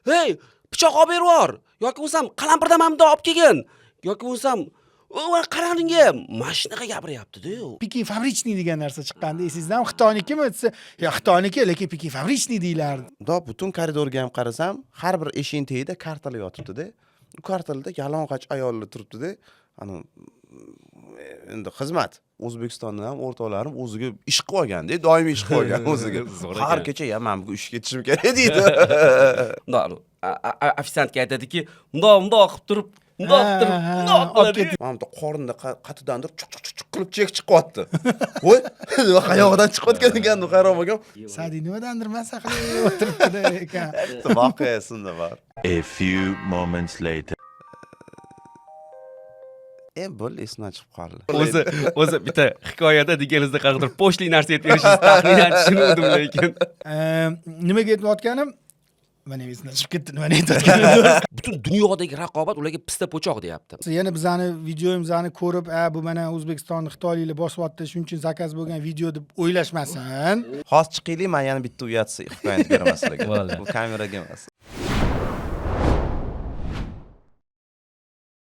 "Hey, pichoq olib bervor" yoki bo'lsam qalampirdan mamda olib kelgin yoki bo'lsam "Voy, qarangga, mashinaga gapiryapti-da". Piki fabrichniy degan narsa chiqqanda esingizdan Xitoynikimi desa, "Ya Xitoyniki, lekin piki fabrichniy" deylardi. Xudo butun koridorga ham qarasam, har bir eshikning tagida kartalar yotibdi-da. U kartalda yalang'och ayollar turibdi-da. Ana endi xizmat O'zbekistondan ham o'rtoqlarim o'ziga ish qilib olganda, doimiy ish qilib olgan o'ziga. Har kecha "Ya, men bu ishga ketishim kerak" deydi. Bundoq ofitsiantga aytadiki, "Bundoq qilib turib, bundoq qilib turib, bundoq qiladi". Mana bu qornida qatidandir chuq qilib chek chiqyapti. Voy, qayog'idan chiqayotgan ekan, hayron bo'lgan. Sadi nimadandir masa qilib o'tiribdi ekan. Voqeasida bor. A few moments later. Bo'l esdan chiqib qoldi. O'zi bitta hikoyada deganingizda qanaqadir pochtli narsa aytib berishingiz taxminan tushundim lekin. Nimaga aytayotganim? Mana esdan chiqib ketdi, nima aytayotganim. Butun dunyodagi raqobat ularga pista po'choq deyapti. Yana bizani videomizni ko'rib, bu mana O'zbekistonning Xitoyliklar bosyapti, shuning uchun zakaz bo'lgan video deb o'ylashmasin. Hozir chiqaylik, men yana bitta uyatsi hikoyani beraman sizlarga. Bu kameraga emas.